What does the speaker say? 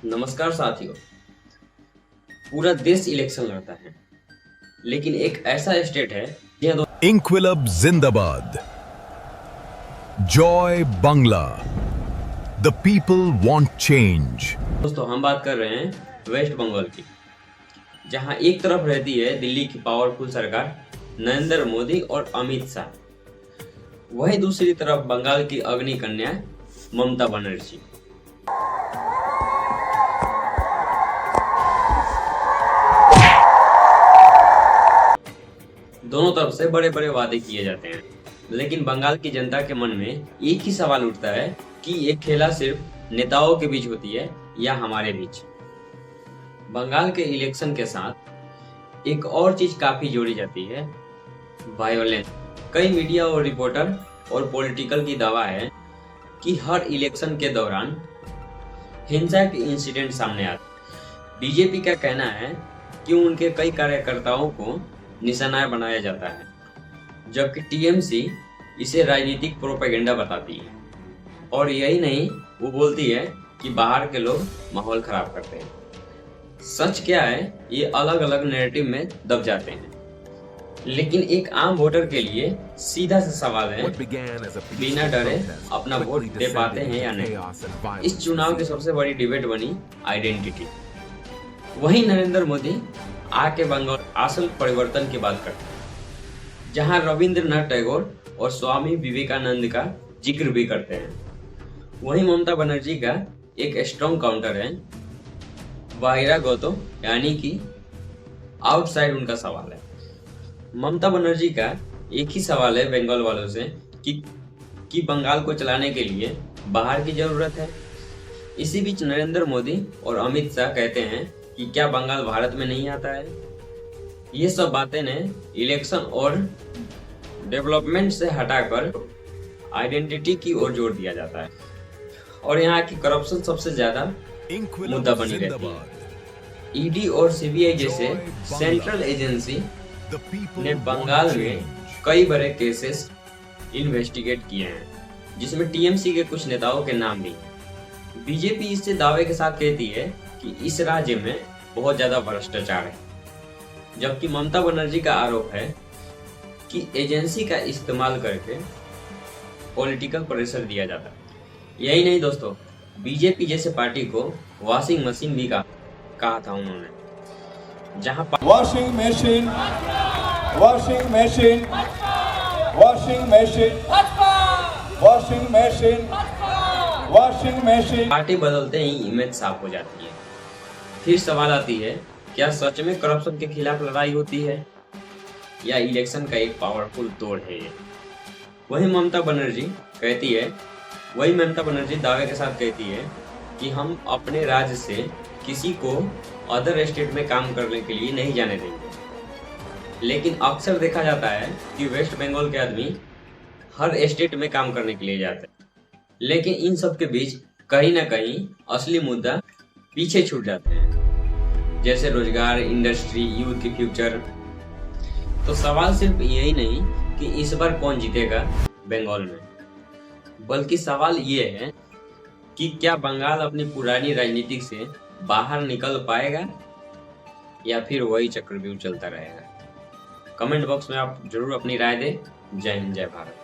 नमस्कार साथियों। पूरा देश इलेक्शन लड़ता है, लेकिन एक ऐसा स्टेट है जहाँ इंक्विलब जिंदाबाद, Joy Bangla, the people want change. दोस्तों हम बात कर रहे हैं वेस्ट बंगाल की, जहां एक तरफ रहती है दिल्ली की पावरफुल सरकार नरेंद्र मोदी और अमित शाह, वहीं दूसरी तरफ बंगाल की अग्नि कन्या ममता बनर्जी। दोनों तरफ से बड़े बड़े वादे किए जाते हैं, लेकिन बंगाल की जनता के मन में एक ही सवाल उठता है कि ये खेला सिर्फ नेताओं के बीच होती है या हमारे बीच। बंगाल के इलेक्शन के साथ एक और चीज काफी जोड़ी जाती है, वायोलेंस। कई मीडिया और रिपोर्टर और पॉलिटिकल की दावा है कि हर इलेक्शन के दौरान हिंसा के इंसिडेंट सामने आते। बीजेपी का कहना है कि उनके कई कार्यकर्ताओं को निशाना बनाया जाता है, जबकि टीएमसी इसे राजनीतिक प्रोपेगेंडा बताती है। और यही नहीं, वो बोलती है कि बाहर के लोग माहौल खराब करते हैं। सच क्या है, ये अलग अलग नैरेटिव में दब जाते हैं। लेकिन एक आम वोटर के लिए सीधा सा सवाल है, बिना डरे अपना वोट दे पाते हैं या नहीं। इस चुनाव की सबसे बड़ी डिबेट बनी आइडेंटिटी। वहीं नरेंद्र मोदी आके बंगाल असल परिवर्तन की बात करते हैं, जहां रविंद्रनाथ टैगोर और स्वामी विवेकानंद का जिक्र भी करते हैं। वहीं ममता बनर्जी का एक स्ट्रॉन्ग काउंटर है बहिरागत, यानी कि आउटसाइड उनका सवाल है। ममता बनर्जी का एक ही सवाल है बंगाल वालों से कि बंगाल को चलाने के लिए बाहर की जरूरत है। इसी बीच नरेंद्र मोदी और अमित शाह कहते हैं कि क्या बंगाल भारत में नहीं आता है। ये सब बातें ने इलेक्शन और डेवलपमेंट से हटाकर आइडेंटिटी की ओर जोर दिया जाता है, और यहाँ की करप्शन सबसे ज्यादा मुद्दा बनी रहती है। ईडी और सीबीआई जैसे सेंट्रल एजेंसी ने बंगाल में कई बड़े केसेस इन्वेस्टिगेट किए हैं, जिसमें टीएमसी के कुछ नेताओं के नाम भी हैं। बीजेपी इससे दावे के साथ कहती है कि इस राज्य में बहुत ज्यादा भ्रष्टाचार है, जबकि ममता बनर्जी का आरोप है कि एजेंसी का इस्तेमाल करके पॉलिटिकल प्रेशर दिया जाता है। यही नहीं दोस्तों, बीजेपी जैसे पार्टी को वॉशिंग मशीन भी कहा था उन्होंने, जहां washing machine washing machine washing machine washing machine washing machine. Party बदलते ही इमेज साफ हो जाती है। फिर सवाल आती है, क्या सच में करप्शन के खिलाफ लड़ाई होती है या इलेक्शन का एक पावरफुल तोड़ है ये। वही ममता बनर्जी दावे के साथ कहती है कि हम अपने राज्य से किसी को अदर स्टेट में काम करने के लिए नहीं जाने देंगे। लेकिन अक्सर देखा जाता है कि वेस्ट बंगाल के आदमी हर स्टेट में काम करने के लिए जाते हैं, लेकिन इन सब के बीच कहीं ना कहीं असली मुद्दा पीछे छूट जाते हैं, जैसे रोजगार, इंडस्ट्री, यूथ की फ्यूचर। तो सवाल सिर्फ यही नहीं कि इस बार कौन जीतेगा बंगाल में, बल्कि सवाल ये है कि क्या बंगाल अपनी पुरानी राजनीति से बाहर निकल पाएगा या फिर वही चक्रव्यूह चलता रहेगा। कमेंट बॉक्स में आप जरूर अपनी राय दें। जय हिंद, जय भारत।